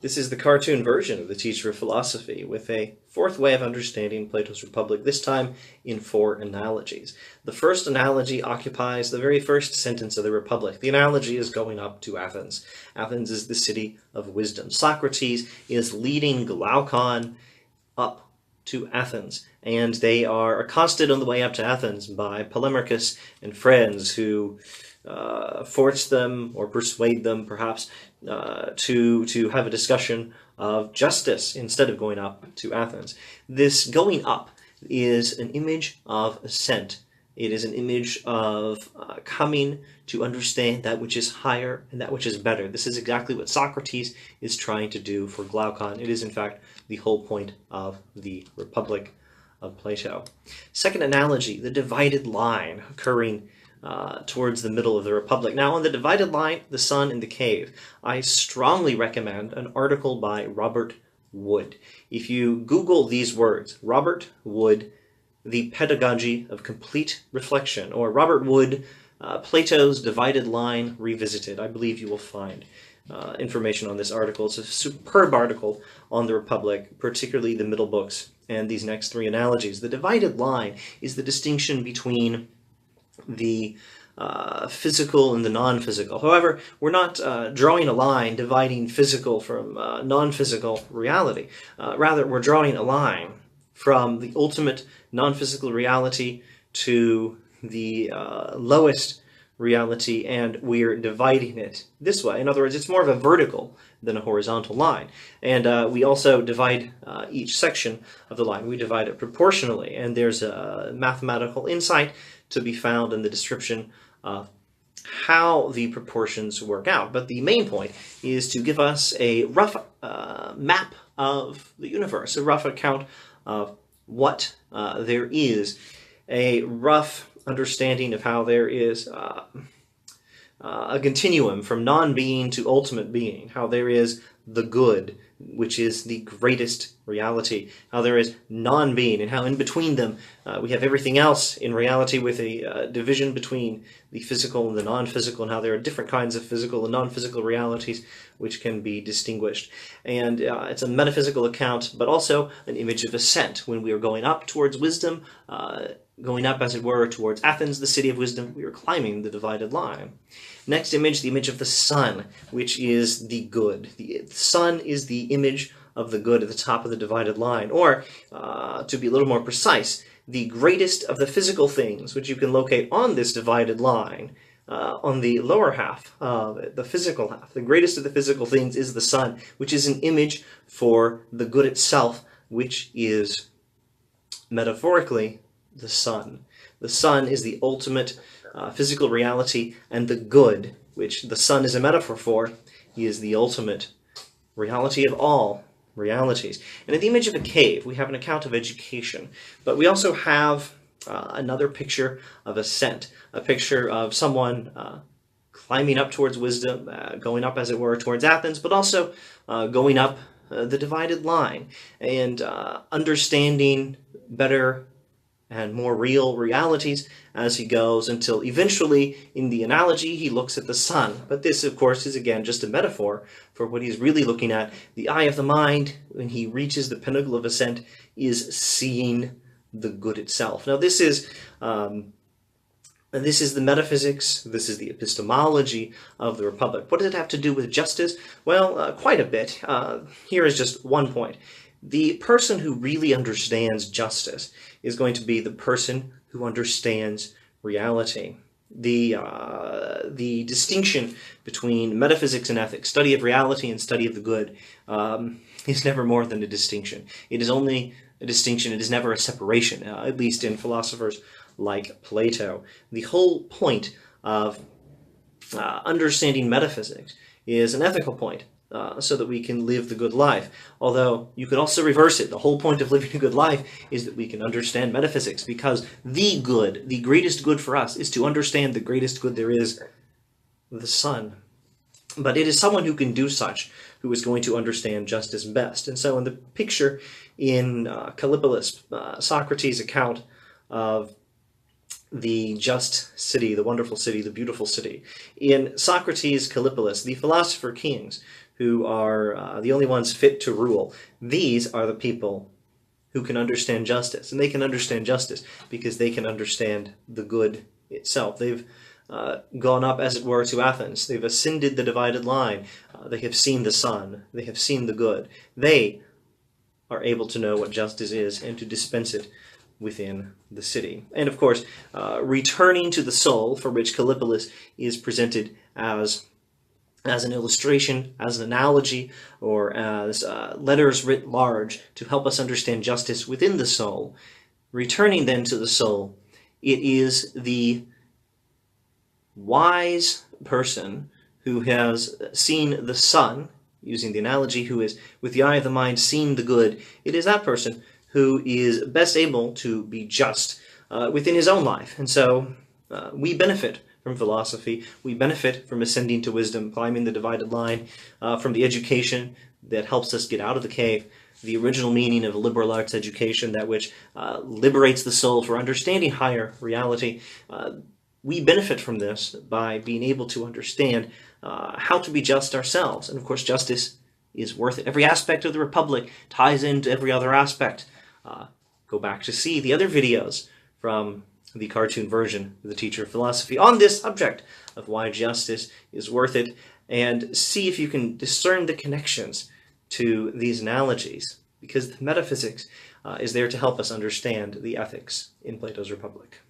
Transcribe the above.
This is the cartoon version of the Teacher of Philosophy with a fourth way of understanding Plato's Republic, this time in 4 analogies. The first analogy occupies the very first sentence of the Republic. The analogy is going up to Athens. Athens is the city of wisdom. Socrates is leading Glaucon up to Athens, and they are accosted on the way up to Athens by Polemarchus and friends who force them or persuade them perhaps to have a discussion of justice instead of going up to Athens. This going up is an image of ascent. It is an image of coming to understand that which is higher and that which is better. This is exactly what Socrates is trying to do for Glaucon. It is, in fact, the whole point of the Republic of Plato. Second analogy, the divided line occurring towards the middle of the Republic. Now, on the divided line, the sun in the cave, I strongly recommend an article by Robert Wood. If you Google these words, Robert Wood, The Pedagogy of Complete Reflection, or Robert Wood, Plato's Divided Line Revisited, I believe you will find information on this article. It's a superb article on the Republic, particularly the middle books and these next 3 analogies. The divided line is the distinction between the physical and the non-physical. However, we're not drawing a line dividing physical from non-physical reality. Rather, we're drawing a line from the ultimate non-physical reality to the lowest reality, and we're dividing it this way. In other words, it's more of a vertical than a horizontal line. And we also divide each section of the line. We divide it proportionally, and there's a mathematical insight to be found in the description of how the proportions work out. But the main point is to give us a rough map of the universe, a rough account of what there is, a rough understanding of how there is a continuum from non-being to ultimate being, how there is the good, which is the greatest reality, how there is non-being, and how in between them we have everything else in reality with a division between the physical and the non-physical, and how there are different kinds of physical and non-physical realities which can be distinguished. And it's a metaphysical account, but also an image of ascent. When we are going up towards wisdom, going up, as it were, towards Athens, the city of wisdom, we are climbing the divided line. Next image, the image of the sun, which is the good. The sun is the image of the good at the top of the divided line. Or, to be a little more precise, the greatest of the physical things, which you can locate on this divided line, on the lower half of it, the physical half. The greatest of the physical things is the sun, which is an image for the good itself, which is metaphorically the sun. The sun is the ultimate physical reality, and the good, which the sun is a metaphor for, is the ultimate reality of all realities. And in the image of a cave, we have an account of education, but we also have another picture of ascent, a picture of someone climbing up towards wisdom, going up, as it were, towards Athens, but also going up the divided line and understanding better and more real realities as he goes, until eventually, in the analogy, he looks at the sun. But this, of course, is again just a metaphor for what he's really looking at. The eye of the mind, when he reaches the pinnacle of ascent, is seeing the good itself. Now, this is the metaphysics, this is the epistemology of the Republic. What does it have to do with justice? Well, quite a bit. Here is just one point. The person who really understands justice is going to be the person who understands reality. The distinction between metaphysics and ethics, study of reality and study of the good, is never more than a distinction. It is only a distinction, it is never a separation, at least in philosophers like Plato. The whole point of understanding metaphysics is an ethical point. So that we can live the good life. Although you could also reverse it. The whole point of living a good life is that we can understand metaphysics, because the good, the greatest good for us, is to understand the greatest good there is, the sun. But it is someone who can do such who is going to understand justice best. And so in the picture in Callipolis, Socrates' account of the just city, the wonderful city, the beautiful city. In Socrates' Callipolis, the Philosopher Kings, who are the only ones fit to rule. These are the people who can understand justice, and they can understand justice because they can understand the good itself. They've gone up, as it were, to Athens. They've ascended the divided line. They have seen the sun. They have seen the good. They are able to know what justice is and to dispense it within the city. And of course, returning to the soul, for which Callipolis is presented as an illustration, as an analogy, or as letters writ large to help us understand justice within the soul. Returning then to the soul, it is the wise person who has seen the sun, using the analogy, who is with the eye of the mind seen the good. It is that person who is best able to be just within his own life. And so we benefit from philosophy. We benefit from ascending to wisdom, climbing the divided line, from the education that helps us get out of the cave, the original meaning of liberal arts education, that which liberates the soul for understanding higher reality. We benefit from this by being able to understand how to be just ourselves. And of course, justice is worth it. Every aspect of the Republic ties into every other aspect. Go back to see the other videos from the cartoon version of the Teacher of Philosophy on this subject of why justice is worth it, and see if you can discern the connections to these analogies, because the metaphysics is there to help us understand the ethics in Plato's Republic.